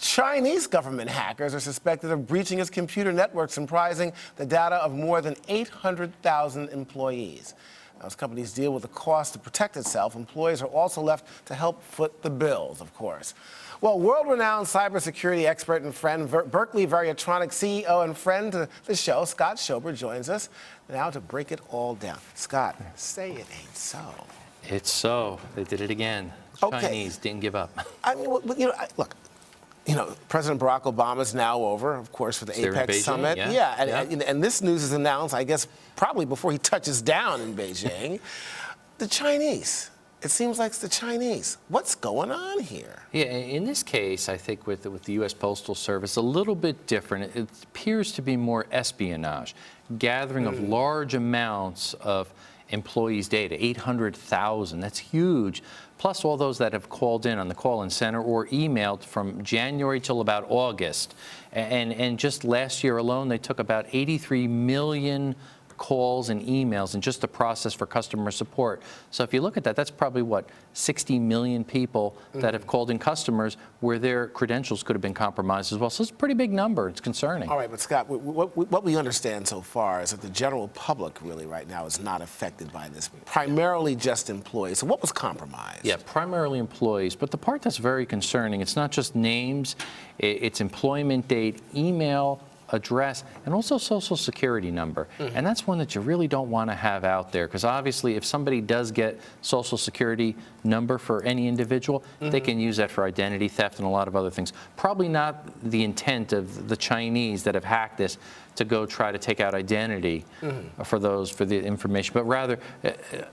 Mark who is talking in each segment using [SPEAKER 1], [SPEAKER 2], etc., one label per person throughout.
[SPEAKER 1] Chinese government hackers are suspected of breaching its computer networks, comprising the data of more than 800,000 employees. Now, as companies deal with the cost to protect itself, employees are also left to help foot the bills, of course. Well, world-renowned cybersecurity expert and friend, Berkeley Varitronics CEO and friend to the show, Scott Schober, joins us now to break it all down. Scott, say it ain't so.
[SPEAKER 2] It's so. They did it again.
[SPEAKER 1] Okay.
[SPEAKER 2] Chinese didn't give up.
[SPEAKER 1] I mean, look. President Barack Obama's now over, of course, for the APEC summit. And this news is announced, I guess, probably before he touches down in Beijing. The Chinese. It seems like it's the Chinese. What's going on here?
[SPEAKER 2] Yeah, in this case, I think with the U.S. Postal Service, a little bit different. It appears to be more espionage, gathering of large amounts of employees' data, 800,000. That's huge. Plus all those that have called in on the call-in center or emailed from January till about August. And just last year alone, they took about 83 million calls and emails in just the process for customer support. So if you look at that, that's probably, what, 60 million people that have called in customers where their credentials could have been compromised as well. So it's a pretty big number. It's concerning.
[SPEAKER 1] All right, but Scott, what we understand so far is that the general public really right now is not affected by this, primarily just employees. So what was compromised?
[SPEAKER 2] Yeah, primarily employees. But the part that's very concerning, it's not just names, it's employment date, email, address, and also social security number. And that's one that you really don't want to have out there, because obviously if somebody does get social security number for any individual, they can use that for identity theft and a lot of other things. Probably not the intent of the Chinese that have hacked this to go try to take out identity for the information, but rather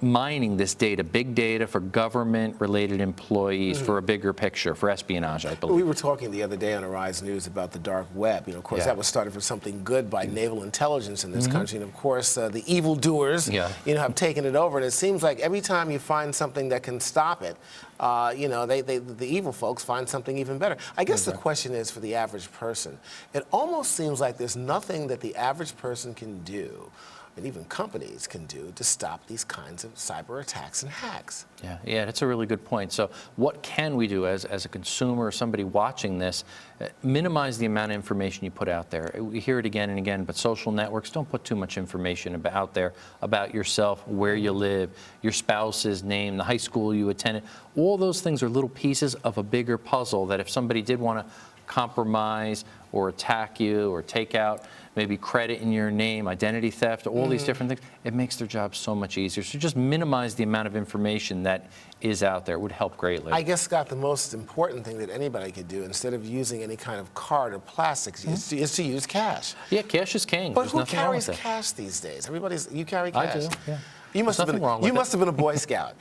[SPEAKER 2] mining this data, big data for government-related employees for a bigger picture, for espionage, I believe.
[SPEAKER 1] We were talking the other day on Arise News about the dark web. Of course, that was started for something good by naval intelligence in this country, and of course, the evildoers, have taken it over. And it seems like every time you find something that can stop it, the evil folks find something even better. I guess the question is, for the average person, it almost seems like there's nothing that the average person can do, and even companies can do, to stop these kinds of cyber attacks and hacks.
[SPEAKER 2] Yeah, that's a really good point. So what can we do as a consumer or somebody watching this? Minimize the amount of information you put out there. We hear it again and again, but social networks, don't put too much information out there about yourself, where you live, your spouse's name, the high school you attended. All those things are little pieces of a bigger puzzle that if somebody did want to compromise or attack you or take out maybe credit in your name, identity theft, all these different things, it makes their job so much easier. So just minimize the amount of information that is out there. It would help greatly.
[SPEAKER 1] I guess, Scott, the most important thing that anybody could do, instead of using any kind of card or plastics, is to use cash.
[SPEAKER 2] Yeah, cash is king.
[SPEAKER 1] But
[SPEAKER 2] There's
[SPEAKER 1] who
[SPEAKER 2] nothing wrong with
[SPEAKER 1] carries
[SPEAKER 2] it.
[SPEAKER 1] cash these days? You carry cash?
[SPEAKER 2] I do, yeah.
[SPEAKER 1] You must have been a Boy Scout.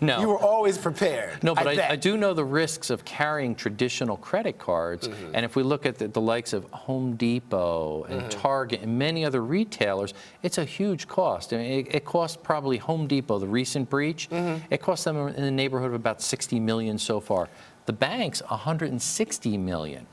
[SPEAKER 2] No.
[SPEAKER 1] You were always prepared.
[SPEAKER 2] No, but I do know the risks of carrying traditional credit cards. And if we look at the likes of Home Depot and Target and many other retailers, it's a huge cost. I mean, it costs probably Home Depot, the recent breach, it cost them in the neighborhood of about $60 million so far. The banks, $160 million.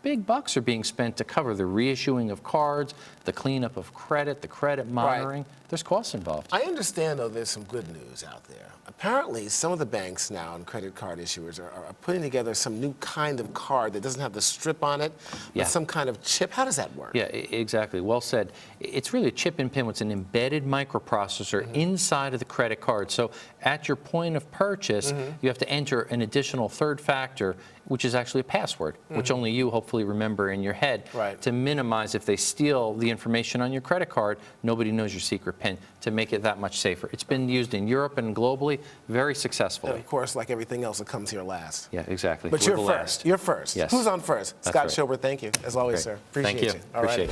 [SPEAKER 2] Big bucks are being spent to cover the reissuing of cards, the cleanup of credit, the credit monitoring. There's costs involved.
[SPEAKER 1] I understand, though, there's some good news out there. Apparently, some of the banks now and credit card issuers are putting together some new kind of card that doesn't have the strip on it, but some kind of chip. How does that work?
[SPEAKER 2] Yeah, exactly. Well said. It's really a chip and pin. It's an embedded microprocessor inside of the credit card. So at your point of purchase, you have to enter an additional third factor, which is actually a password, which only you hopefully remember in your head, to minimize if they steal the information on your credit card, nobody knows your secret PIN, to make it that much safer. It's been used in Europe and globally very successfully.
[SPEAKER 1] And of course, like everything else, it comes here last.
[SPEAKER 2] Yeah, exactly.
[SPEAKER 1] But you're first. You're first.
[SPEAKER 2] Yes.
[SPEAKER 1] Who's on first?
[SPEAKER 2] That's
[SPEAKER 1] Scott
[SPEAKER 2] right.
[SPEAKER 1] Schober, thank you, as always, sir. Appreciate you.
[SPEAKER 2] Thank you. Appreciate it.